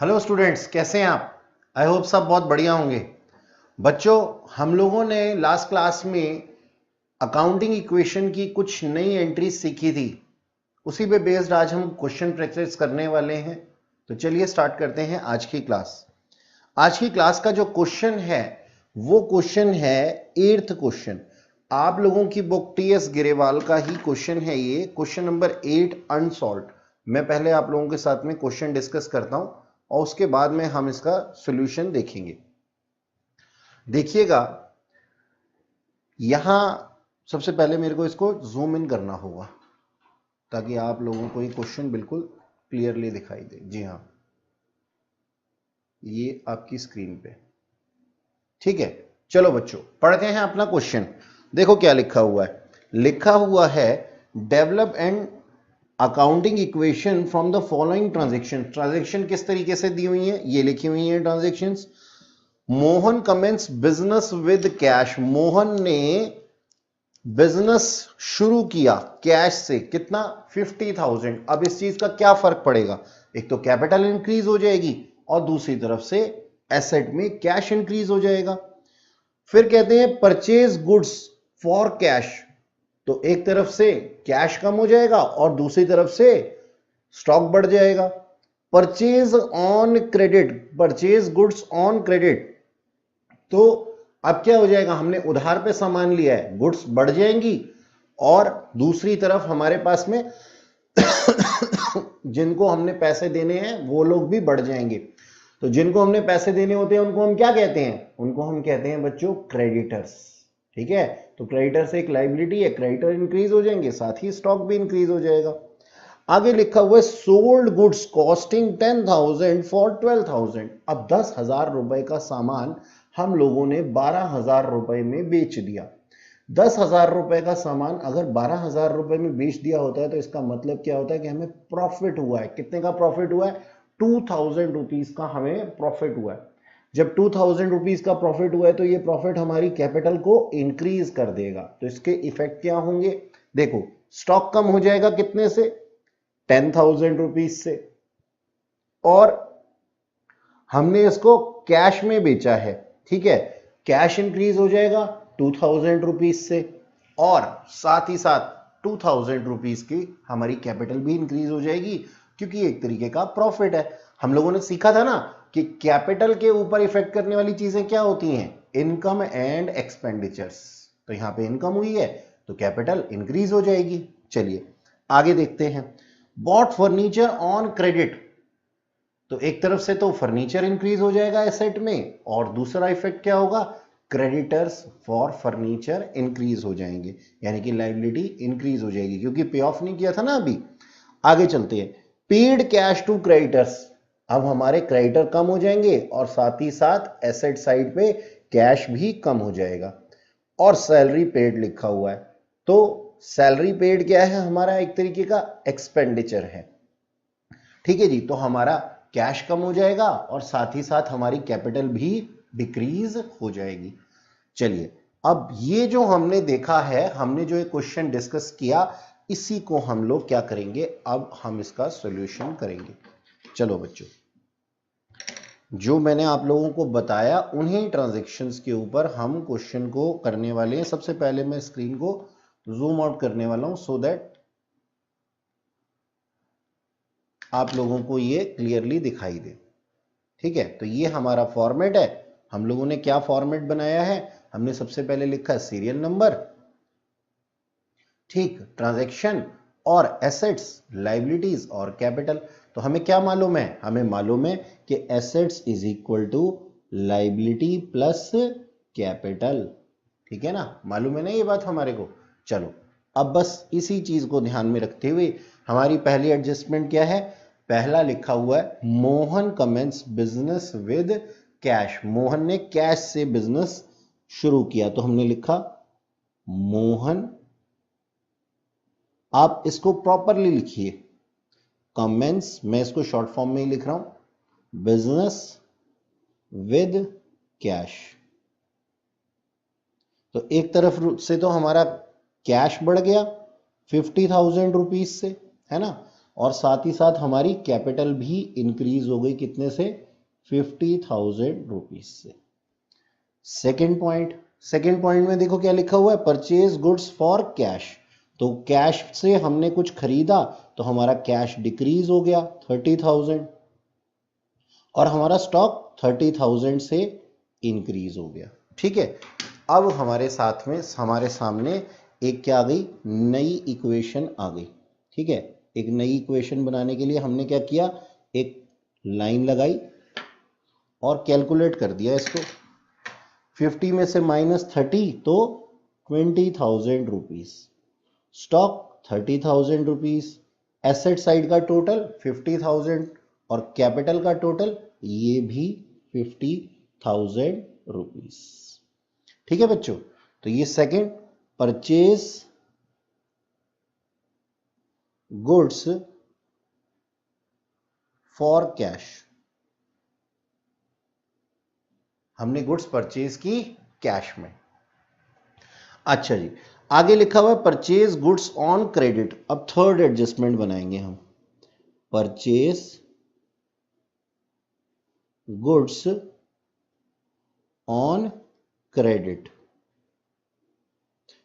Hello students, कैसे हैं आप? आई होप सब बहुत बढ़िया होंगे। बच्चों, हम लोगों ने लास्ट क्लास में अकाउंटिंग इक्वेशन की कुछ नई एंट्रीज सीखी थी। उसी पे बेस्ड आज हम क्वेश्चन प्रैक्टिस करने वाले हैं। तो चलिए स्टार्ट करते हैं आज की क्लास। आज की क्लास का जो क्वेश्चन है वो क्वेश्चन है 8th क्वेश्चन। आप लोगों की बुक टीएस गिरेवाल का ही क्वेश्चन है ये, क्वेश्चन नंबर 8 अनसॉल्व्ड। मैं पहले आप लोगों के साथ में क्वेश्चन डिस्कस करता हूं और उसके बाद में हम इसका सॉल्यूशन देखेंगे। देखिएगा, यहां सबसे पहले मेरे को इसको जूम इन करना होगा ताकि आप लोगों को ये क्वेश्चन बिल्कुल क्लियरली दिखाई दे। जी हाँ, ये आपकी स्क्रीन पे ठीक है। चलो बच्चों, पढ़ते हैं अपना क्वेश्चन। देखो क्या लिखा हुआ है। लिखा हुआ है develop and accounting equation from the following transaction. Transaction किस तरीके से दी हुई है, ये लिखी हुई है transactions. Mohan commences business with cash. Mohan ने बिजनेस शुरू किया कैश से। कितना? 50,000। अब इस चीज का क्या फर्क पड़ेगा? एक तो कैपिटल इंक्रीज हो जाएगी और दूसरी तरफ से एसेट में कैश इंक्रीज हो जाएगा। फिर कहते हैं परचेज गुड्स फॉर कैश। तो एक तरफ से कैश कम हो जाएगा और दूसरी तरफ से स्टॉक बढ़ जाएगा। Purchase on credit, purchase goods on credit. तो अब क्या हो जाएगा, हमने उधार पे सामान लिया है, गुड्स बढ़ जाएंगी और दूसरी तरफ हमारे पास में जिनको हमने पैसे देने हैं वो लोग भी बढ़ जाएंगे। तो जिनको हमने पैसे देने होते हैं उनको हम क्या कहते हैं? उनको हम कहते हैं बच्चों क्रेडिटर्स। ठीक है, तो क्रेडिटर्स एक लायबिलिटी है, क्रेडिटर इंक्रीज हो जाएंगे, साथ ही स्टॉक भी इंक्रीज हो जाएगा। आगे लिखा हुआ है सोल्ड गुड्स कॉस्टिंग 10,000 फॉर 12,000। अब 10,000 रुपए का सामान हम लोगों ने 12,000 रुपए में बेच दिया। 10,000 रुपए का सामान अगर 12,000 रुपए में बेच दिया होता है तो इसका मतलब क्या होता है कि हमें प्रॉफिट हुआ है। कितने का प्रॉफिट हुआ है? 2,000 रुपीज का हमें प्रॉफिट हुआ है। जब 2,000 रुपीज का प्रॉफिट हुआ है तो ये प्रॉफिट हमारी कैपिटल को इंक्रीज कर देगा। तो इसके इफेक्ट क्या होंगे? देखो, स्टॉक कम हो जाएगा कितने से? 10,000 रुपीज से। और हमने इसको कैश में बेचा है, ठीक है, कैश इंक्रीज हो जाएगा 2,000 रुपीज से और साथ ही साथ 2,000 रुपीज की हमारी कैपिटल भी इंक्रीज हो जाएगी क्योंकि एक तरीके का प्रॉफिट है। हम लोगों ने सीखा था ना कि कैपिटल के ऊपर इफेक्ट करने वाली चीजें क्या होती हैं? Income and expenditures. तो यहां पे इनकम हुई है तो कैपिटल इंक्रीज हो जाएगी। चलिए आगे देखते हैं। Bought furniture on credit. तो एक तरफ से तो फर्नीचर इंक्रीज हो जाएगा एसेट में और दूसरा इफेक्ट क्या होगा? क्रेडिटर्स फॉर फर्नीचर इंक्रीज हो जाएंगे, यानी कि लायबिलिटी इंक्रीज हो जाएगी क्योंकि पे ऑफ नहीं किया था ना अभी। आगे चलते हैं। Paid cash to creditors. अब हमारे क्रेडिटर कम हो जाएंगे और साथ ही साथ एसेट साइड पे कैश भी कम हो जाएगा। और सैलरी पेड लिखा हुआ है, तो सैलरी पेड क्या है? हमारा एक तरीके का एक्सपेंडिचर है। ठीक है जी, तो हमारा कैश कम हो जाएगा और साथ ही साथ हमारी कैपिटल भी डिक्रीज हो जाएगी। चलिए, अब ये जो हमने देखा है, हमने जो एक क्वेश्चन डिस्कस किया, इसी को हम लोग क्या करेंगे, अब हम इसका सॉल्यूशन करेंगे। चलो बच्चों, जो मैंने आप लोगों को बताया उन्हीं ट्रांजैक्शंस के ऊपर हम क्वेश्चन को करने वाले हैं। सबसे पहले मैं स्क्रीन को जूम आउट करने वाला हूं सो दैट आप लोगों को ये क्लियरली दिखाई दे। ठीक है, तो ये हमारा फॉर्मेट है। हम लोगों ने क्या फॉर्मेट बनाया है? हमने सबसे पहले लिखा सीरियल नंबर, ठीक, ट्रांजैक्शन और एसेट्स, लायबिलिटीज और कैपिटल। तो हमें क्या मालूम है? हमें मालूम है कि assets is equal to liability plus capital. ठीक है ना, मालूम है ना ये बात हमारे को। चलो, अब बस इसी चीज को ध्यान में रखते हुए हमारी पहली एडजस्टमेंट क्या है? पहला लिखा हुआ है Mohan commences business with cash. Mohan ने कैश से बिजनेस शुरू किया, तो हमने लिखा मोहन, आप इसको प्रॉपरली लिखिए, कमेंस, मैं इसको शॉर्ट फॉर्म में ही लिख रहा हूं, बिजनेस विद कैश। तो एक तरफ से तो हमारा कैश बढ़ गया 50,000 रुपीज से, है ना, और साथ ही साथ हमारी कैपिटल भी इंक्रीज हो गई कितने से, 50,000 रुपीज से। सेकेंड पॉइंट में देखो क्या लिखा हुआ है, परचेज गुड्स फॉर कैश। तो कैश से हमने कुछ खरीदा तो हमारा कैश डिक्रीज हो गया 30,000 और हमारा स्टॉक 30,000 से इंक्रीज हो गया। ठीक है, अब हमारे सामने एक क्या आ गई, नई इक्वेशन आ गई। ठीक है, एक नई इक्वेशन बनाने के लिए हमने क्या किया, एक लाइन लगाई और कैलकुलेट कर दिया इसको। 50 में से -30 तो 20,000 rupees, stock 30,000 rupees, asset side का टोटल 50,000 और कैपिटल का टोटल ये भी 50,000 रुपीज। ठीक है बच्चों, तो ये second, purchase goods for cash, हमने गुड्स परचेज की कैश में। अच्छा जी, आगे लिखा हुआ है परचेज गुड्स ऑन क्रेडिट। अब थर्ड एडजस्टमेंट बनाएंगे हम, परचेज गुड्स ऑन क्रेडिट।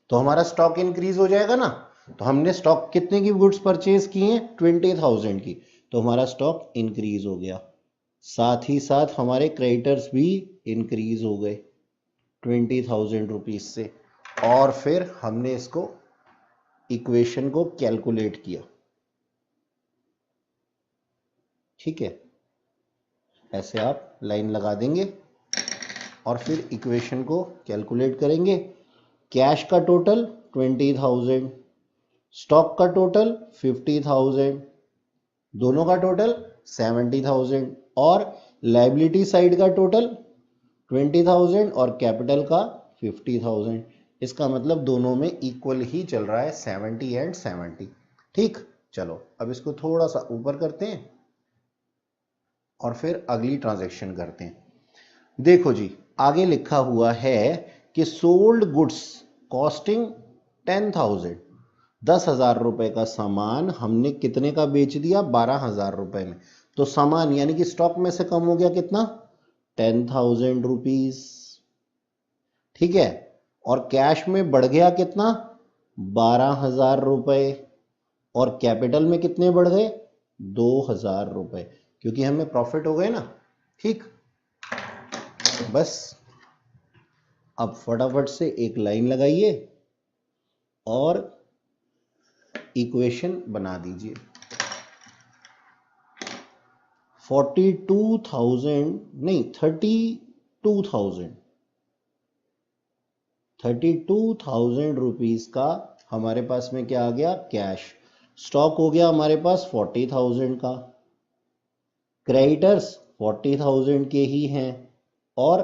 तो हमारा स्टॉक इंक्रीज हो जाएगा ना, तो हमने स्टॉक कितने की गुड्स परचेज की हैं, 20,000 की, तो हमारा स्टॉक इंक्रीज हो गया। साथ ही साथ हमारे क्रेडिटर्स भी इंक्रीज हो गए 20,000 रुपीज से। और फिर हमने इसको इक्वेशन को कैलकुलेट किया। ठीक है, ऐसे आप लाइन लगा देंगे और फिर इक्वेशन को कैलकुलेट करेंगे। कैश का टोटल 20,000, स्टॉक का टोटल 50,000, दोनों का टोटल 70,000 और लायबिलिटी साइड का टोटल 20,000 और कैपिटल का 50,000। इसका मतलब दोनों में इक्वल ही चल रहा है, 70 एंड 70। ठीक, चलो अब इसको थोड़ा सा ऊपर करते हैं और फिर अगली ट्रांजैक्शन करते हैं। देखो जी, आगे लिखा हुआ है कि सोल्ड गुड्स कॉस्टिंग 10,000, 10,000 रुपए का सामान हमने कितने का बेच दिया, 12,000 रुपए में। तो सामान यानी कि स्टॉक में से कम हो गया कितना, 10,000 रुपीज। ठीक है, और कैश में बढ़ गया कितना, 12,000 रुपए, और कैपिटल में कितने बढ़ गए, 2,000 रुपए, क्योंकि हमें प्रॉफिट हो गए ना। ठीक, बस अब फटाफट से एक लाइन लगाइए और इक्वेशन बना दीजिए। 32,000 रुपीज का हमारे पास में क्या आ गया, कैश। स्टॉक हो गया हमारे पास 40,000 का, क्रेडिटर्स 40,000 के ही हैं और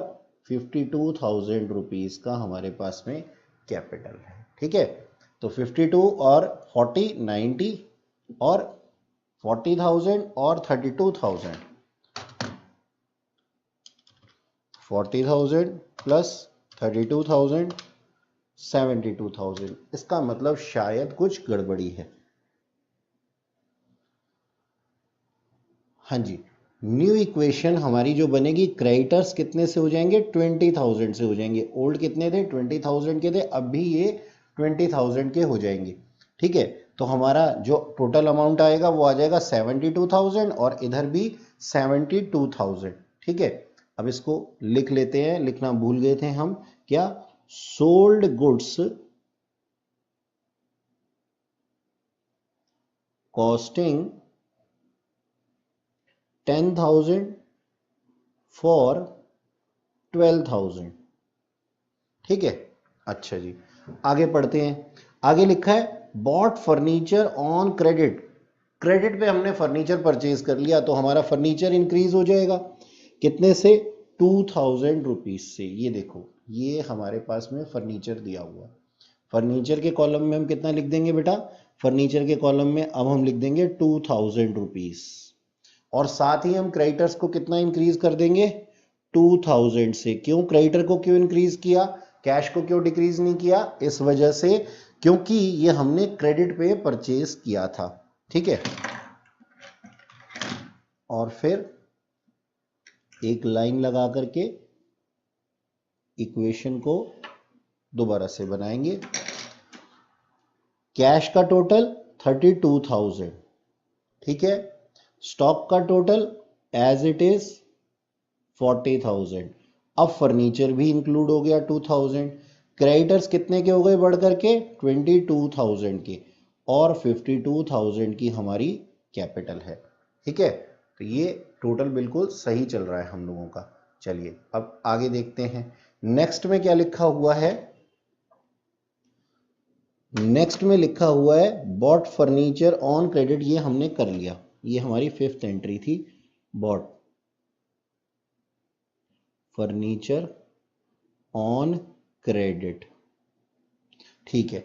52,000 रुपीज का हमारे पास में कैपिटल है। ठीक है, तो 52 और 40 90 और 40,000 और 32,000, 40,000 प्लस 32,000 72,000। इसका मतलब शायद कुछ गड़बड़ी है। हाँ जी, न्यू इक्वेशन हमारी जो बनेगी, क्रेडिटर्स कितने से हो जाएंगे, 20,000 से हो जाएंगे। ओल्ड कितने थे, 20,000 के थे, अब भी ये 20,000 के हो जाएंगे। ठीक है, तो हमारा जो टोटल अमाउंट आएगा वो आ जाएगा 72,000 और इधर भी 72,000। ठीक है, अब इसको लिख लेते हैं, लिखना भूल गए थे हम, क्या, सोल्ड गुड्स कॉस्टिंग 10,000 फॉर 12,000। ठीक है, अच्छा जी, आगे पढ़ते हैं। आगे लिखा है bought furniture on credit. Credit पे हमने फर्नीचर परचेज कर लिया तो हमारा फर्नीचर इंक्रीज हो जाएगा कितने से, 2,000 रुपीज से। ये देखो, ये हमारे पास में फर्नीचर दिया हुआ है। फर्नीचर के कॉलम में हम कितना लिख देंगे बेटा, फर्नीचर के कॉलम में अब हम लिख देंगे 2,000 रुपीज, और साथ ही हम क्रेडिटर्स को कितना इंक्रीज कर देंगे, 2,000 से। क्यों, क्रेडिटर को क्यों इंक्रीज किया, कैश को क्यों डिक्रीज नहीं किया, इस वजह से क्योंकि ये हमने क्रेडिट पे परचेज किया था। ठीक है, और फिर एक लाइन लगा करके इक्वेशन को दोबारा से बनाएंगे। कैश का टोटल 32,000, ठीक है। स्टॉक का टोटल एज इट इज 40,000। अब फर्नीचर भी इंक्लूड हो गया 2,000। क्रेडिटर्स कितने के हो गए बढ़ करके 22,000 के, और 52,000 की हमारी कैपिटल है, ठीक है। तो ये टोटल बिल्कुल सही चल रहा है हम लोगों का। चलिए अब आगे देखते हैं नेक्स्ट में क्या लिखा हुआ है। नेक्स्ट में लिखा हुआ है बॉट फर्नीचर ऑन क्रेडिट, ये हमने कर लिया, ये हमारी 5th एंट्री थी, बॉट फर्नीचर ऑन क्रेडिट, ठीक है।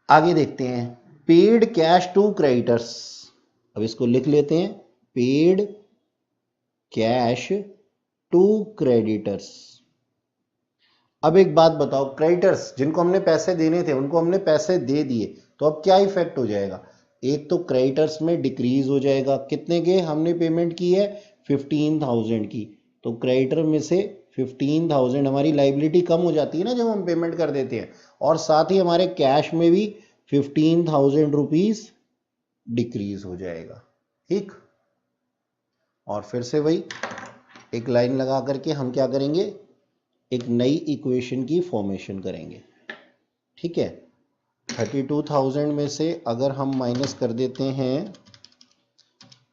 आगे देखते हैं पेड कैश टू क्रेडिटर्स। अब इसको लिख लेते हैं, पेड कैश टू क्रेडिटर्स। अब एक बात बताओ, क्रेडिटर्स जिनको हमने पैसे देने थे उनको हमने पैसे दे दिए, तो अब क्या इफेक्ट हो जाएगा। एक तो क्रेडिटर्स में डिक्रीज हो जाएगा, कितने के हमने पेमेंट की है 15,000 की, तो क्रेडिटर में से 15,000 हमारी लाइबिलिटी कम हो जाती है ना जब हम पेमेंट कर देते हैं, और साथ ही हमारे कैश में भी 15,000 रुपीज डिक्रीज हो जाएगा, ठीक। और फिर से वही एक लाइन लगा करके हम क्या करेंगे, एक नई इक्वेशन की फॉर्मेशन करेंगे, ठीक है। 32,000 में से अगर हम माइनस कर देते हैं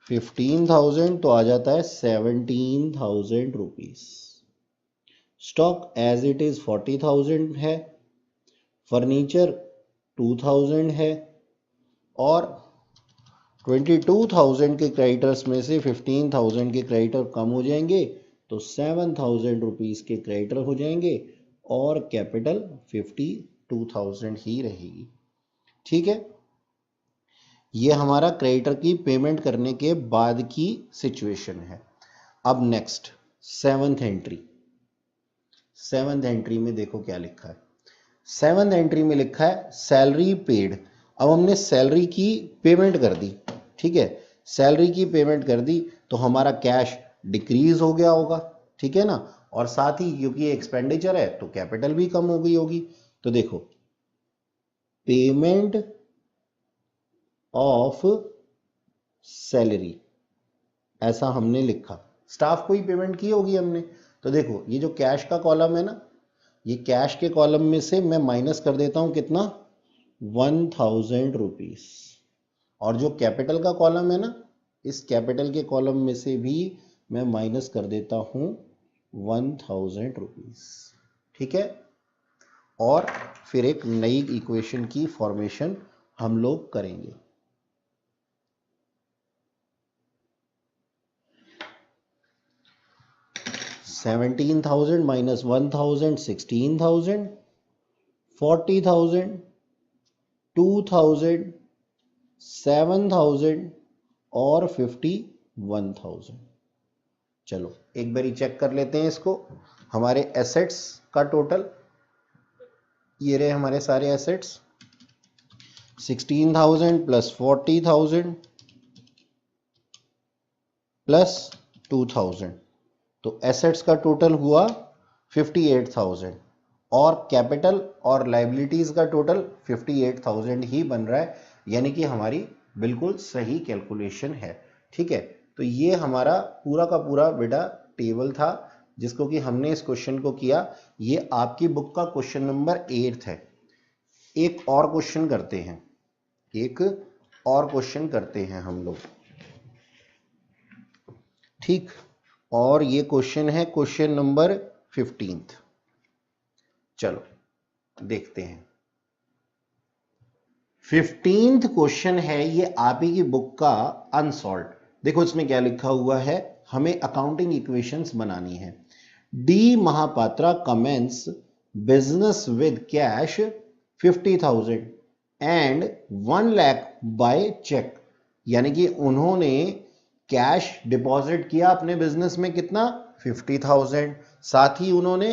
15,000 तो आ जाता है 17,000 rupees. Stock as it is 40,000 है, फर्नीचर 2,000 है, और 22,000 के क्रेडिटर्स में से 15,000 के क्रेडिटर कम हो जाएंगे, तो 7,000 रुपीज के क्रेडिटर हो जाएंगे, और कैपिटल 52,000 ही रहेगी, ठीक है। ये हमारा क्रेडिटर की पेमेंट करने के बाद की सिचुएशन है। अब next 7th entry. 7th entry में देखो क्या लिखा है। 7th एंट्री में लिखा है सैलरी पेड। अब हमने सैलरी की पेमेंट कर दी, ठीक है, सैलरी की पेमेंट कर दी, तो हमारा कैश डिक्रीज हो गया होगा, ठीक है ना, और साथ ही क्योंकि ये एक्सपेंडिचर है तो कैपिटल भी कम हो गई होगी। तो देखो पेमेंट ऑफ सैलरी ऐसा हमने लिखा, स्टाफ को ही पेमेंट की होगी हमने। तो देखो ये जो कैश का कॉलम है ना, ये कैश के कॉलम में से मैं माइनस कर देता हूं कितना 1,000 रुपीज, और जो कैपिटल का कॉलम है ना, इस कैपिटल के कॉलम में से भी मैं माइनस कर देता हूं 1,000 रुपीज, ठीक है। और फिर एक नई इक्वेशन की फॉर्मेशन हम लोग करेंगे। $17,000 माइनस 1,000 16,000, 40,000, 2,000, 7,000 और 51,000। चलो एक बारी चेक कर लेते हैं इसको। हमारे एसेट्स का टोटल, ये रहे हमारे सारे एसेट्स, 16,000 प्लस 40,000 प्लस 2,000, तो एसेट्स का टोटल हुआ 58,000, और कैपिटल और लाइबिलिटीज का टोटल 58,000 ही बन रहा है, यानी कि हमारी बिल्कुल सही कैलकुलेशन है, ठीक है। तो ये हमारा पूरा का पूरा बेटा टेबल था जिसको कि हमने इस क्वेश्चन को किया। ये आपकी बुक का क्वेश्चन नंबर 8 है। एक और क्वेश्चन करते हैं, एक और क्वेश्चन करते हैं हम लोग, ठीक। और ये क्वेश्चन है क्वेश्चन नंबर 15। चलो देखते हैं। 15th क्वेश्चन है ये आप ही की बुक का अनसॉल्व। देखो इसमें क्या लिखा हुआ है, हमें अकाउंटिंग इक्वेशंस बनानी है। D Mahapatra commences business with cash 50,000 and 1 lakh by cheque, यानी कि उन्होंने कैश डिपॉजिट किया अपने बिजनेस में कितना 50,000, साथ ही उन्होंने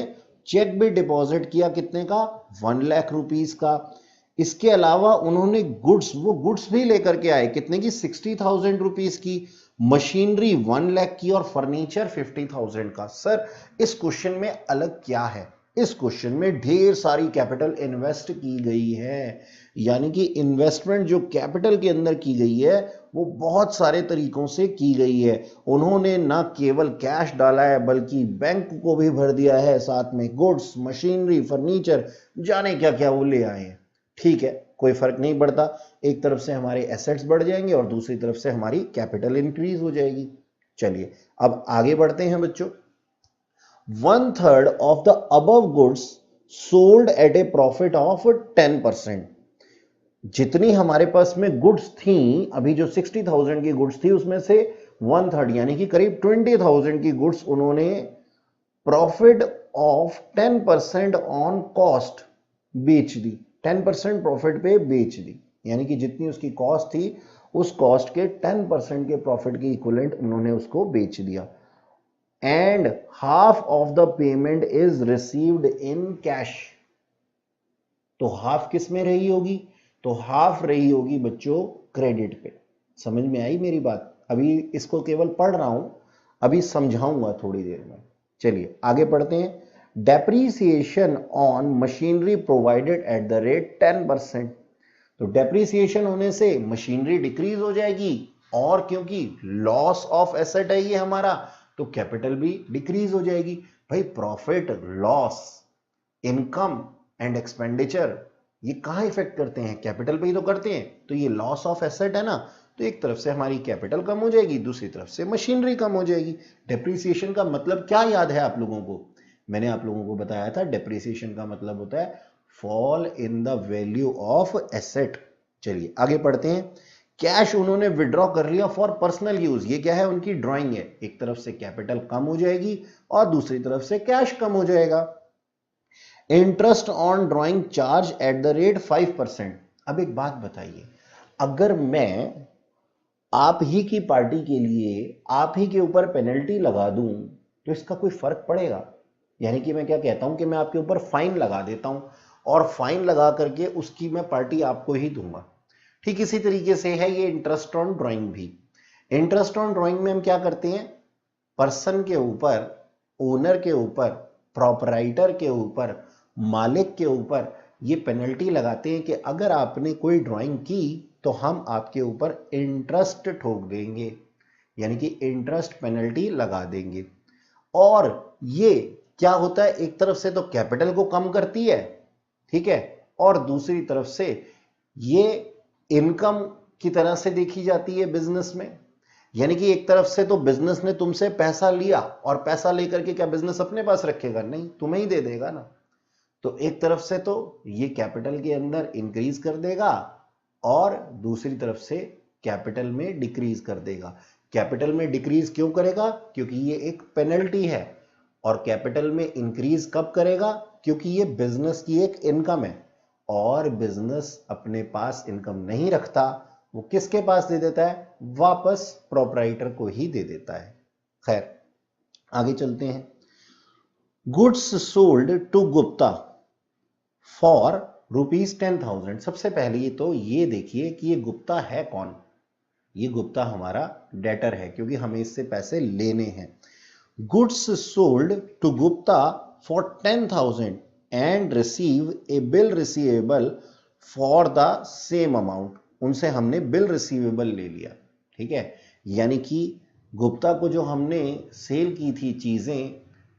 चेक भी डिपॉजिट किया कितने का 1 लाख रुपीस का। इसके अलावा उन्होंने गुड्स भी लेकर के आए कितने की 60,000 रुपीस की, मशीनरी 1 लाख की और फर्नीचर 50,000 का। सर इस क्वेश्चन में अलग क्या है? इस क्वेश्चन में ढेर सारी कैपिटल इन्वेस्ट की गई है, यानी कि इन्वेस्टमेंट जो कैपिटल के अंदर की गई है वो बहुत सारे तरीकों से की गई है। उन्होंने ना केवल कैश डाला है बल्कि बैंक को भी भर दिया है, साथ में गुड्स, मशीनरी, फर्नीचर, जाने क्या क्या वो ले आए हैं। ठीक है, कोई फर्क नहीं पड़ता, एक तरफ से हमारे एसेट्स बढ़ जाएंगे और दूसरी तरफ से हमारी कैपिटल इंक्रीज हो जाएगी। चलिए अब आगे बढ़ते हैं बच्चों। 1/3 of the above goods sold at a profit of 10%। जितनी हमारे पास में गुड्स थी, अभी जो 60,000 की गुड्स थी उसमें से 1/3 यानी कि करीब 20,000 की गुड्स उन्होंने प्रॉफिट ऑफ 10% ऑन कॉस्ट बेच दी। 10% प्रॉफिट पे बेच दी, यानी कि जितनी उसकी कॉस्ट थी उस कॉस्ट के 10% के प्रॉफिट के इक्विवेलेंट उन्होंने उसको बेच दिया। And half of the payment is received in cash. तो हाफ किस में रही होगी? तो हाफ रही होगी बच्चों क्रेडिट पे। समझ में आई मेरी बात? अभी इसको केवल पढ़ रहा हूं, अभी समझाऊंगा थोड़ी देर में। चलिए आगे पढ़ते हैं। Depreciation on machinery provided at the rate 10%। तो डेप्रीसिएशन होने से मशीनरी डिक्रीज हो जाएगी, और क्योंकि लॉस ऑफ एसेट है ये हमारा, तो कैपिटल भी डिक्रीज हो जाएगी। भाई profit, loss, income and expenditure ये कहां इफेक्ट करते हैं? कैपिटल पे ही तो करते हैं। तो ये लॉस ऑफ एसेट है ना, तो एक तरफ से हमारी कैपिटल कम हो जाएगी, दूसरी तरफ से मशीनरी कम हो जाएगी। डेप्रीसिएशन का मतलब क्या याद है आप लोगों को? मैंने आप लोगों को बताया था डेप्रीसिएशन का मतलब होता है fall in the value of asset. चलिए आगे पढ़ते हैं। कैश उन्होंने विड्रॉ कर लिया फॉर पर्सनल यूज। ये क्या है? उनकी ड्राइंग है। एक तरफ से कैपिटल कम हो जाएगी और दूसरी तरफ से कैश कम हो जाएगा। Interest on drawing charge at the rate 5%। अब एक बात बताइए, अगर मैं आप ही की पार्टी के लिए आप ही के ऊपर पेनल्टी लगा दूं तो इसका कोई फर्क पड़ेगा? यानी कि मैं क्या कहता हूं कि मैं आपके ऊपर फाइन लगा देता हूं और फाइन लगा करके उसकी मैं पार्टी आपको ही दूंगा। ठीक इसी तरीके से है ये इंटरेस्ट ऑन ड्राइंग भी। इंटरेस्ट ऑन ड्राइंग में हम क्या करते हैं? पर्सन के ऊपर, ओनर के ऊपर, प्रोपराइटर के ऊपर, मालिक के ऊपर ये पेनल्टी लगाते हैं कि अगर आपने कोई ड्राइंग की तो हम आपके ऊपर इंटरेस्ट ठोक देंगे, यानी कि इंटरेस्ट पेनल्टी लगा देंगे। और ये क्या होता है? एक तरफ से तो कैपिटल को कम करती है, ठीक है, और दूसरी तरफ से ये इनकम की तरह से देखी जाती है बिजनेस में। यानी कि एक तरफ से तो बिजनेस ने तुमसे पैसा लिया और पैसा लेकर के क्या बिजनेस अपने पास रखेगा? नहीं, तुम्हें ही दे देगा ना। तो एक तरफ से तो ये कैपिटल के अंदर इंक्रीज कर देगा और दूसरी तरफ से कैपिटल में डिक्रीज कर देगा। कैपिटल में डिक्रीज क्यों करेगा? क्योंकि ये एक पेनल्टी है। और कैपिटल में इंक्रीज कब करेगा? क्योंकि ये बिजनेस की एक इनकम है और बिजनेस अपने पास इनकम नहीं रखता, वो किसके पास दे देता है? वापस प्रोपराइटर को ही दे देता है। खैर आगे चलते हैं। Goods sold to Gupta for ₹10,000। सबसे पहले तो ये देखिए कि ये गुप्ता है कौन? ये गुप्ता हमारा डेटर है, क्योंकि हमें इससे पैसे लेने हैं। Goods sold to Gupta for 10,000 and receive a bill receivable for the same amount. उनसे हमने बिल रिसीवेबल ले लिया, ठीक है। यानी कि गुप्ता को जो हमने सेल की थी चीजें,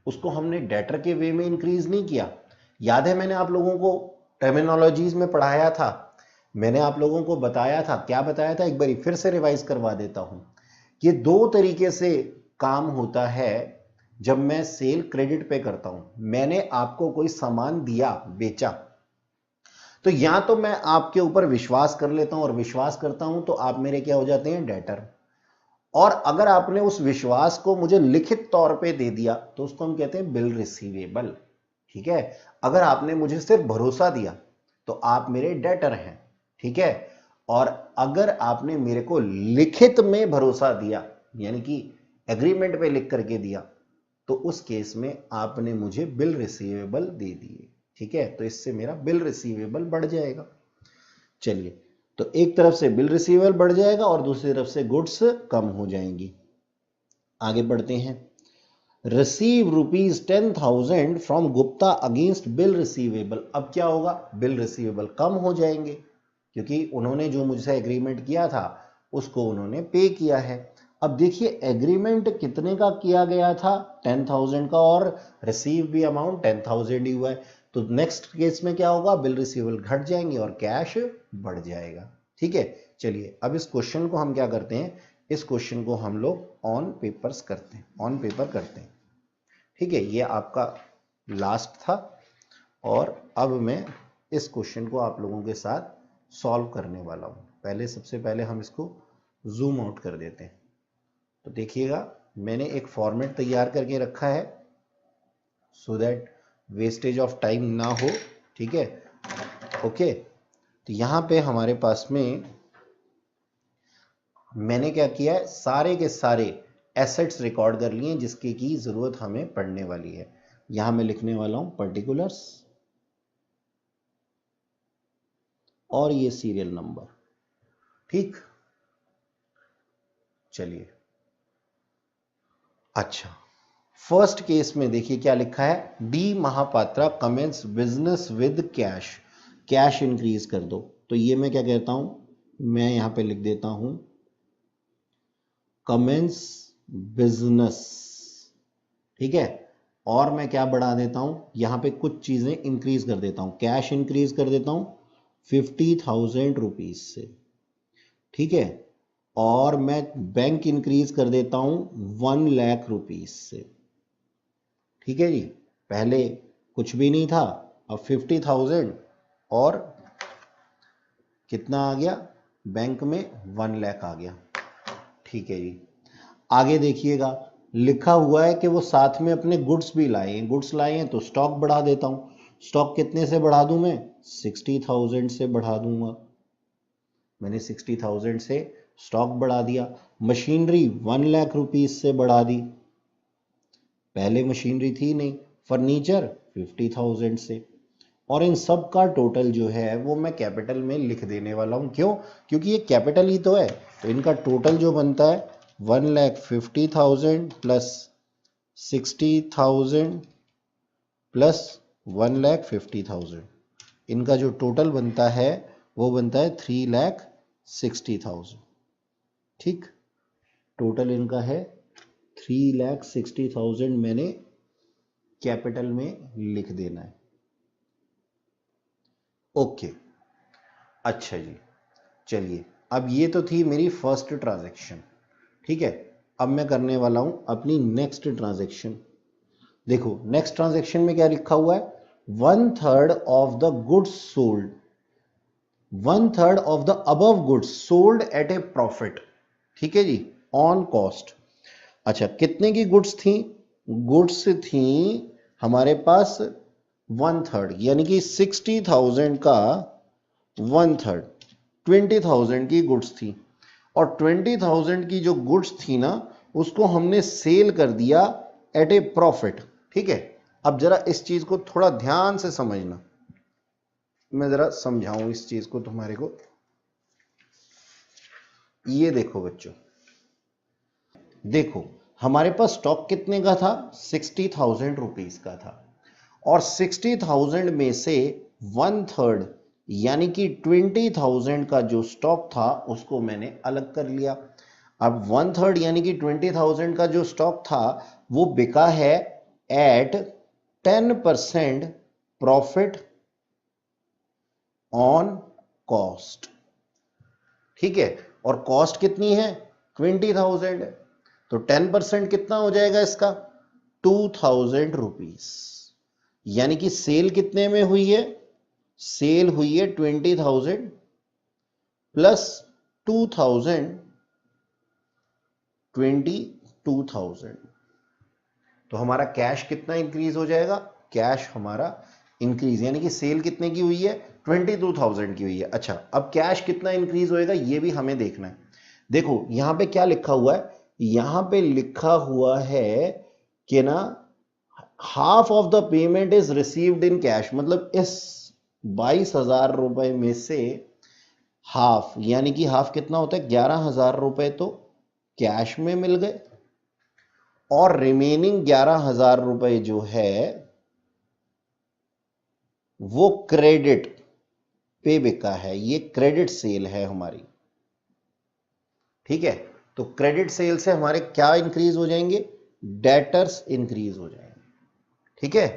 उसको हमने डेटर के वे में इंक्रीज नहीं किया। याद है मैंने आप लोगों को टर्मिनोलॉजीज में पढ़ाया था, मैंने आप लोगों को बताया था, क्या बताया था? एक बार फिर से रिवाइज करवा देता हूं। ये दो तरीके से काम होता है जब मैं सेल क्रेडिट पे करता हूं। मैंने आपको कोई सामान दिया, बेचा, तो या तो मैं आपके ऊपर विश्वास कर लेता हूं और विश्वास करता हूं तो आप मेरे क्या हो जाते हैं? डेटर। और अगर आपने उस विश्वास को मुझे लिखित तौर पे दे दिया तो उसको हम कहते हैं बिल रिसीवेबल, ठीक है। अगर आपने मुझे सिर्फ भरोसा दिया तो आप मेरे डेटर हैं, ठीक है। और अगर आपने मेरे को लिखित में भरोसा दिया, यानी कि एग्रीमेंट पे लिख करके दिया, तो उस केस में आपने मुझे बिल रिसीवेबल दे दिए, ठीक है। तो इससे मेरा बिल रिसीवेबल बढ़ जाएगा। चलिए तो एक तरफ से बिल रिसीवेबल बढ़ जाएगा और दूसरी तरफ से गुड्स कम हो जाएंगी। आगे बढ़ते हैं। Receive ₹10,000 from Gupta against bill receivable. अब क्या होगा, बिल रिसीवेबल कम हो जाएंगे क्योंकि उन्होंने जो मुझसे एग्रीमेंट किया था उसको उन्होंने पे किया है। अब देखिए एग्रीमेंट कितने का किया गया था, 10,000 का, और रिसीव भी अमाउंट 10,000 ही हुआ है। तो नेक्स्ट केस में क्या होगा, बिल रिसीवेबल घट जाएंगे और कैश बढ़ जाएगा। ठीक है, चलिए अब इस क्वेश्चन को हम क्या करते हैं, इस क्वेश्चन को हम लोग ऑन पेपर करते हैं। ठीक है, ये आपका लास्ट था और अब मैं इस क्वेश्चन को आप लोगों के साथ सॉल्व करने वाला हूं। सबसे पहले हम इसको जूम आउट कर देते हैं। तो देखिएगा मैंने एक फॉर्मेट तैयार करके रखा है so that wastage of time ना हो। ठीक है, ओके। तो यहां पे हमारे पास में मैंने क्या किया है, सारे के सारे एसेट्स रिकॉर्ड कर लिए जिसकी की जरूरत हमें पड़ने वाली है। यहां मैं लिखने वाला हूं पर्टिकुलर्स और ये सीरियल नंबर। ठीक, चलिए अच्छा, फर्स्ट केस में देखिए क्या लिखा है, D Mahapatra commences business with cash, cash increase कर दो। तो ये मैं क्या कहता हूं, मैं यहां पे लिख देता हूं कमेंस बिजनेस। ठीक है, और मैं क्या बढ़ा देता हूं, यहां पे कुछ चीजें इंक्रीज कर देता हूं, कैश इंक्रीज कर देता हूं 50,000 रुपीज से। ठीक है, और मैं बैंक इंक्रीज कर देता हूं 1 लाख रुपीज से। ठीक है जी, पहले कुछ भी नहीं था, अब 50,000 और कितना आ गया, बैंक में 1 लाख आ गया। ठीक है जी, आगे देखिएगा लिखा हुआ है कि वो साथ में अपने गुड्स भी लाए हैं, गुड्स लाए हैं तो स्टॉक बढ़ा देता हूं। स्टॉक कितने से बढ़ा दूं मैं, 60,000 से बढ़ा दूंगा। मैंने 60,000 से स्टॉक बढ़ा दिया। मशीनरी 1 लाख रुपीज से बढ़ा दी, पहले मशीनरी थी नहीं। फर्नीचर 50,000 से, और इन सब का टोटल जो है वो मैं कैपिटल में लिख देने वाला हूं। क्यों, क्योंकि ये कैपिटल ही तो है। तो इनका टोटल जो बनता है 1,50,000 प्लस 60,000 प्लस 1,50,000, इनका जो टोटल बनता है वो बनता है 3,60,000। ठीक, टोटल इनका है 3,60,000, मैंने कैपिटल में लिख देना है। ओके, अच्छा जी, चलिए अब ये तो थी मेरी फर्स्ट ट्रांजैक्शन। ठीक है, अब मैं करने वाला हूं अपनी नेक्स्ट ट्रांजैक्शन। देखो नेक्स्ट ट्रांजैक्शन में क्या लिखा हुआ है, 1/3 of the goods sold, 1/3 of the above goods sold at A profit. ठीक है जी, ऑन कॉस्ट। अच्छा, कितने की गुड्स थी, गुड्स थी हमारे पास 1/3, यानी कि 60,000 का 1/3, 20,000 की गुड्स थी। और 20,000 की जो गुड्स थी ना उसको हमने सेल कर दिया एट ए प्रॉफिट। ठीक है, अब जरा इस चीज को थोड़ा ध्यान से समझना, मैं जरा समझाऊं इस चीज को तुम्हारे को। ये देखो बच्चों, देखो हमारे पास स्टॉक कितने का था, 60,000 रुपीज का था, और 60,000 में से 1/3 यानी कि 20,000 का जो स्टॉक था उसको मैंने अलग कर लिया। अब 1/3 यानी कि 20,000 का जो स्टॉक था वो बिका है एट 10% प्रॉफिट ऑन कॉस्ट। ठीक है, और कॉस्ट कितनी है, 20,000 है, तो 10% कितना हो जाएगा इसका, 2,000 रुपीज। यानी कि सेल कितने में हुई है, सेल हुई है 20,000 प्लस 2,000, 22,000। तो हमारा कैश कितना इंक्रीज हो जाएगा, कैश हमारा इंक्रीज, यानी कि सेल कितने की हुई है, 22,000 की हुई है। अच्छा, अब कैश कितना इंक्रीज होएगा ये भी हमें देखना है। देखो यहां पे क्या लिखा हुआ है, यहां पे लिखा हुआ है कि ना half of the payment is received in cash, मतलब इस 22,000 रुपए में से हाफ, यानी कि हाफ कितना होता है, 11,000 रुपए तो कैश में मिल गए और रिमेनिंग 11,000 रुपए जो है वो क्रेडिट पे बिका है। ये क्रेडिट सेल है हमारी, ठीक है। तो क्रेडिट सेल से हमारे क्या इंक्रीज हो जाएंगे, डेटर्स इंक्रीज हो जाएंगे, ठीक है।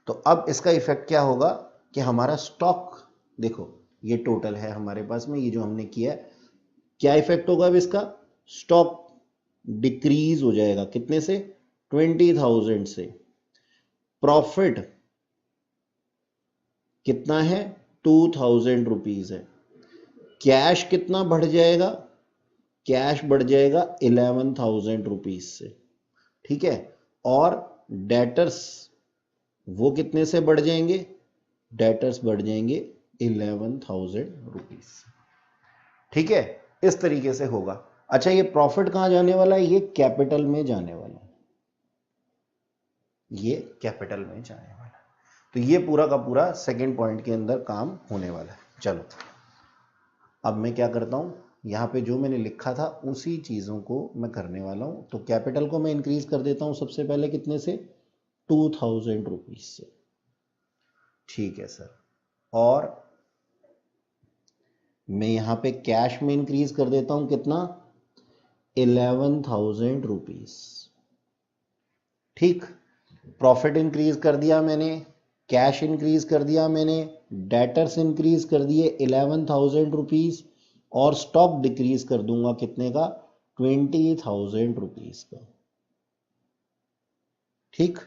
तो अब इसका इफेक्ट क्या होगा कि हमारा स्टॉक, देखो ये टोटल है हमारे पास में, ये जो हमने किया है, क्या इफेक्ट होगा अब इसका, स्टॉक डिक्रीज हो जाएगा कितने से, 20,000 से। प्रॉफिट कितना है, 2,000 रुपीज है। कैश कितना बढ़ जाएगा, कैश बढ़ जाएगा 11,000 रुपीज से, ठीक है। और डेटर्स वो कितने से बढ़ जाएंगे, डेटर्स बढ़ जाएंगे 11,000 रुपीज, ठीक है। इस तरीके से होगा। अच्छा, ये प्रॉफिट कहां जाने वाला है, ये कैपिटल में जाने वाला है, ये कैपिटल में जाने वाला है। तो ये पूरा का पूरा सेकंड पॉइंट के अंदर काम होने वाला है। चलो अब मैं क्या करता हूं, यहां पे जो मैंने लिखा था उसी चीजों को मैं करने वाला हूं। तो कैपिटल को मैं इंक्रीज कर देता हूं सबसे पहले कितने से, 2,000 रुपीज से, ठीक है सर। और मैं यहां पे कैश में इंक्रीज कर देता हूं कितना, 11,000 रुपीज, ठीक। प्रॉफिट इंक्रीज कर दिया मैंने, कैश इंक्रीज कर दिया मैंने, डेटर्स इंक्रीज कर दिए 11,000 रुपीज, और स्टॉक डिक्रीज कर दूंगा कितने का, 20,000 रुपीज का, ठीक।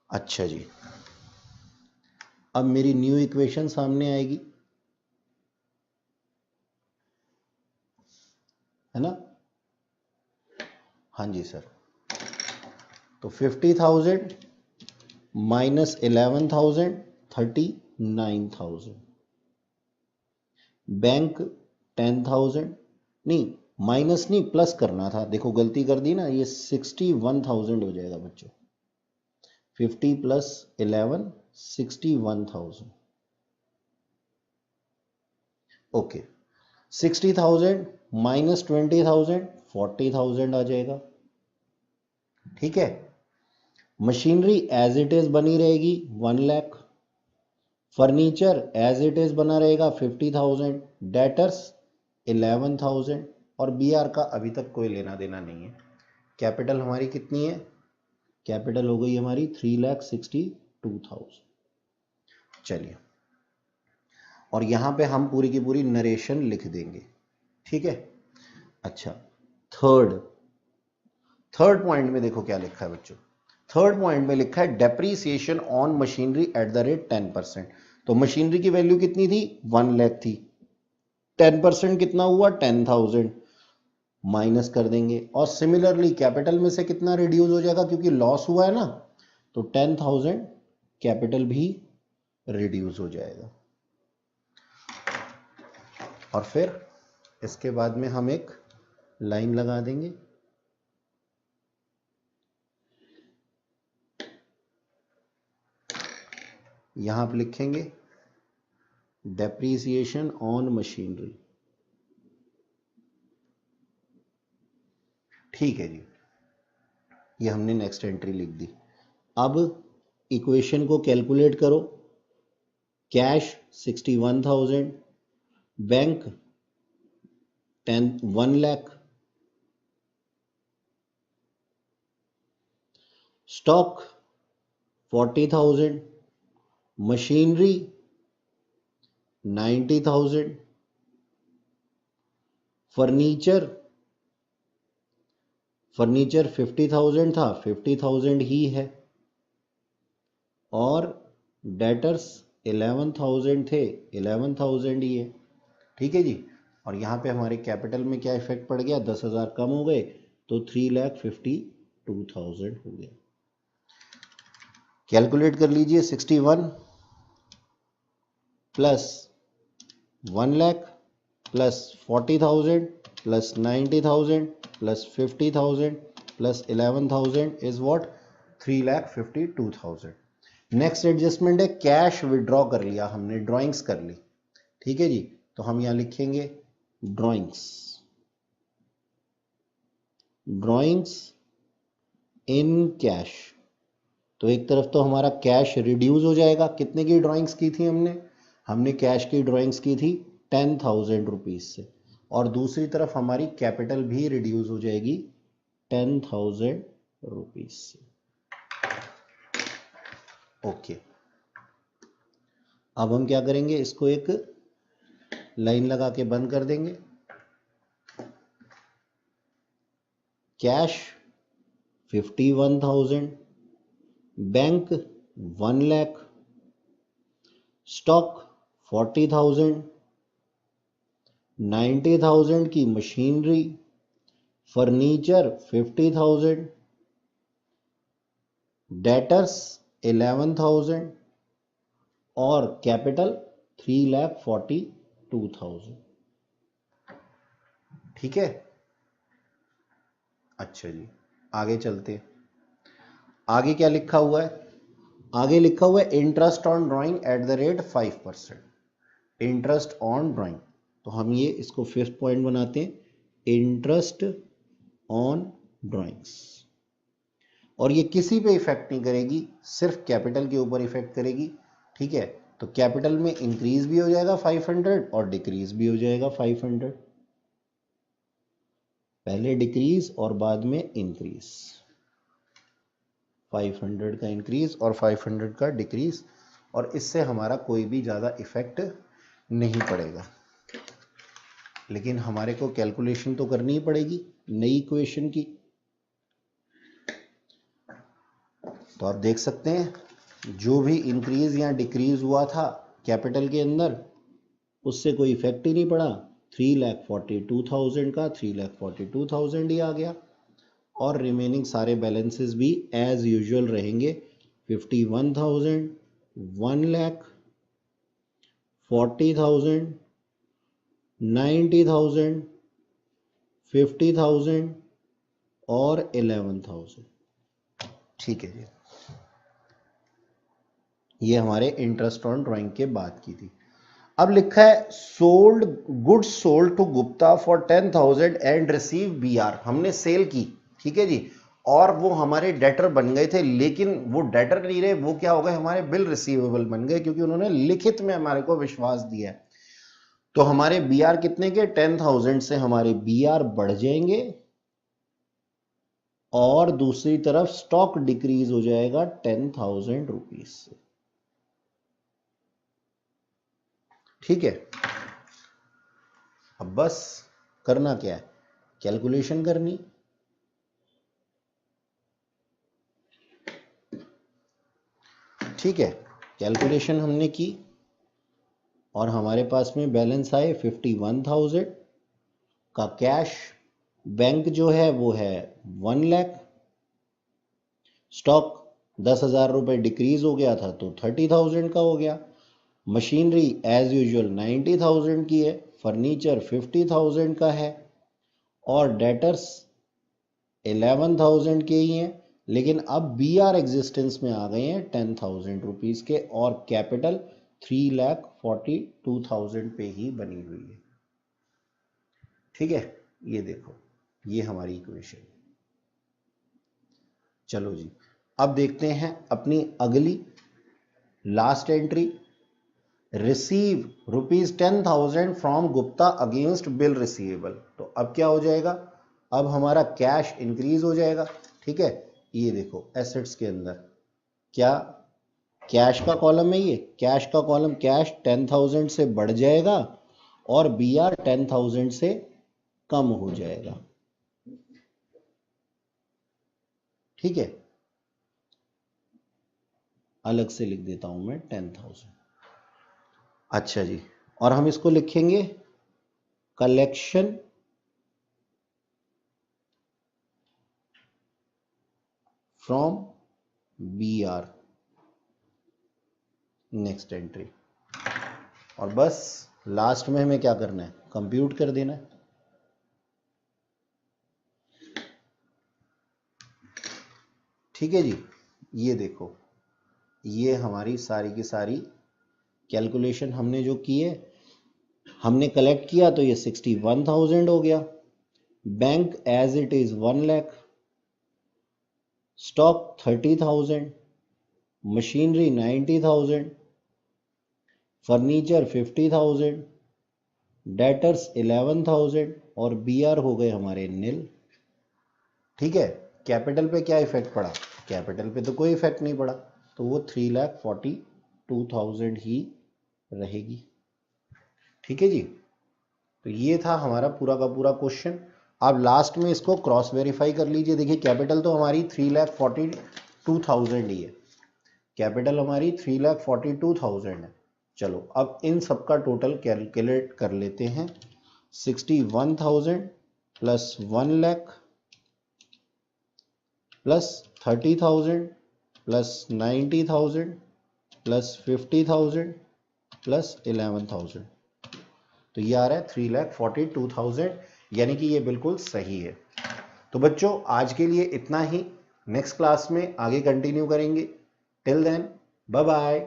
अच्छा जी, अब मेरी न्यू इक्वेशन सामने आएगी, है ना। हाँ जी सर। तो 50,000 माइनस 11,000, 39,000। बैंक 10,000, नहीं माइनस नहीं प्लस करना था, देखो गलती कर दी ना, ये 61,000 हो जाएगा बच्चों। 50 प्लस 11, 61,000, ओके। 60,000 माइनस 20,000, 40,000 आ जाएगा, ठीक है। मशीनरी एज इट इज बनी रहेगी 1 lakh, furniture as it is बना रहेगा 50,000, डेटर्स 11,000, और बीआर का अभी तक कोई लेना देना नहीं है। कैपिटल हमारी कितनी है, कैपिटल हो गई हमारी 3,62,000। चलिए, और यहां पे हम पूरी की पूरी नरेशन लिख देंगे, ठीक है। अच्छा, थर्ड पॉइंट में देखो क्या लिखा है बच्चों, थर्ड पॉइंट में लिखा है depreciation on machinery at the rate 10%। तो मशीनरी की वैल्यू कितनी थी, 1 लाख थी, 10% कितना हुआ, 10,000 माइनस कर देंगे। और सिमिलरली कैपिटल में से कितना रिड्यूस हो जाएगा, क्योंकि लॉस हुआ है ना, तो 10,000 कैपिटल भी रिड्यूस हो जाएगा। और फिर इसके बाद में हम एक लाइन लगा देंगे, यहां पे लिखेंगे डेप्रीसिएशन ऑन मशीनरी, ठीक है जी। ये हमने नेक्स्ट एंट्री लिख दी। अब इक्वेशन को कैलकुलेट करो, cash 61,000, bank 1 lakh, stock 40,000, machinery 90,000, furniture 50,000 था, 50,000 ही है, और डेटर्स 11,000 थे, 11,000 ही है, ठीक है जी। और यहां पे हमारे कैपिटल में क्या इफेक्ट पड़ गया, 10,000 कम हो गए, तो 3,52,000 हो गया। कैलकुलेट कर लीजिए, 61 plus 1 lakh plus 40,000 plus 90,000 plus 50,000 plus 11,000 is what, 3,52,000। Next adjustment है, कैश विड्रॉ कर लिया हमने, ड्रॉइंग्स कर ली, ठीक है जी। तो हम यहां लिखेंगे ड्राइंग्स, ड्राइंग्स इन कैश। तो एक तरफ तो हमारा कैश रिड्यूस हो जाएगा, कितने की ड्राइंग्स की थी हमने, हमने कैश की ड्राइंग्स की थी 10,000 रुपीज से, और दूसरी तरफ हमारी कैपिटल भी रिड्यूस हो जाएगी 10,000 रुपीज से। ओके, अब हम क्या करेंगे, इसको एक लाइन लगा के बंद कर देंगे। कैश 51,000, बैंक 1 लाख, स्टॉक 40,000, 90,000 की मशीनरी, फर्नीचर 50,000, डेटर्स 11,000 और कैपिटल 3,42,000। ठीक है, अच्छा जी, आगे चलते। आगे क्या लिखा हुआ है, आगे लिखा हुआ है interest on drawing at the rate 5%, interest on drawing. तो हम ये इसको 5th पॉइंट बनाते हैं, इंटरेस्ट ऑन ड्राइंग्स। और ये किसी पे इफेक्ट नहीं करेगी, सिर्फ कैपिटल के ऊपर इफेक्ट करेगी। ठीक है, तो कैपिटल में इंक्रीज भी हो जाएगा 500 और डिक्रीज भी हो जाएगा 500, पहले डिक्रीज और बाद में इंक्रीज, 500 का इंक्रीज और 500 का डिक्रीज, और इससे हमारा कोई भी ज़्यादा इफेक्ट नहीं पड़ेगा। लेकिन हमारे को कैलकुलेशन तो करनी ही पड़ेगी नई इक्वेशन की। तो आप देख सकते हैं जो भी इंक्रीज या डिक्रीज हुआ था कैपिटल के अंदर, उससे कोई इफेक्ट ही नहीं पड़ा। 3,42,000 का 3,42,000 ही आ गया, और रिमेनिंग सारे बैलेंसेस भी एज यूजुअल रहेंगे। 51,000, 1 लाख, 40,000, 90,000, 50,000 और 11,000। ठीक है जी, ये हमारे इंटरेस्ट ऑन ड्राइंग के बाद की थी। अब लिखा है sold, goods sold to Gupta for 10,000 and receive B R. हमने सेल की, ठीक है जी, और वो हमारे डेटर बन गए थे, लेकिन वो डेटर नहीं रहे, वो क्या हो गए, हमारे बिल रिसीवेबल बन गए, क्योंकि उन्होंने लिखित में हमारे को विश्वास दिया है। तो हमारे बीआर कितने के, 10,000 से हमारे बीआर बढ़ जाएंगे, और दूसरी तरफ स्टॉक डिक्रीज हो जाएगा 10,000 रुपीज से। ठीक है, अब बस करना क्या है, कैलकुलेशन करनी। ठीक है, कैलकुलेशन हमने की और हमारे पास में बैलेंस आए 51,000 का कैश, बैंक जो है वो है 1 लाख, स्टॉक 10,000 रुपए डिक्रीज हो गया था तो 30,000 का हो गया, मशीनरी एज यूजुअल 90,000 की है, फर्नीचर 50,000 का है, और डेटर्स 11,000 के ही हैं। लेकिन अब बी आर एग्जिस्टेंस में आ गए हैं 10,000 रुपीज के, और कैपिटल 3,42,000 पे ही बनी हुई है। ठीक है, ये देखो, ये हमारी इक्वेशन। चलो जी, अब देखते हैं अपनी अगली last entry, receive ₹10,000 from Gupta against bill receivable. तो अब क्या हो जाएगा, अब हमारा कैश इंक्रीज हो जाएगा। ठीक है, ये देखो एसेट्स के अंदर क्या कैश का कॉलम है, ये कैश का कॉलम, कैश 10,000 से बढ़ जाएगा और बी आर 10,000 से कम हो जाएगा। ठीक है, अलग से लिख देता हूं मैं 10,000। अच्छा जी, और हम इसको लिखेंगे collection from B R, next entry. और बस लास्ट में हमें क्या करना है, कंप्यूट कर देना है। ठीक है जी, ये देखो, ये हमारी सारी की सारी कैलकुलेशन हमने जो की है, हमने कलेक्ट किया तो ये 61,000 हो गया। Bank as it is 1 lakh, stock 30,000, machinery 90,000, furniture 50,000, debtors 11,000 और बीआर हो गए हमारे नील। ठीक है, कैपिटल पे क्या इफेक्ट पड़ा? कैपिटल पे तो कोई इफेक्ट नहीं पड़ा, तो वो 3,42,000 ही रहेगी। ठीक है जी, तो ये था हमारा पूरा का पूरा क्वेश्चन। आप लास्ट में इसको क्रॉस वेरीफाई कर लीजिए। देखिए कैपिटल तो हमारी 3,42,000 ही है, कैपिटल हमारी 3,42,000 है। चलो अब इन सब का टोटल कैलकुलेट कर लेते हैं। 61,000 plus 1 lakh plus 30,000 plus 90,000 plus 50,000 plus 11,000, तो ये आ रहा है 3,42,000, यानी कि ये बिल्कुल सही है। तो बच्चों आज के लिए इतना ही, नेक्स्ट क्लास में आगे कंटिन्यू करेंगे। Till then bye bye.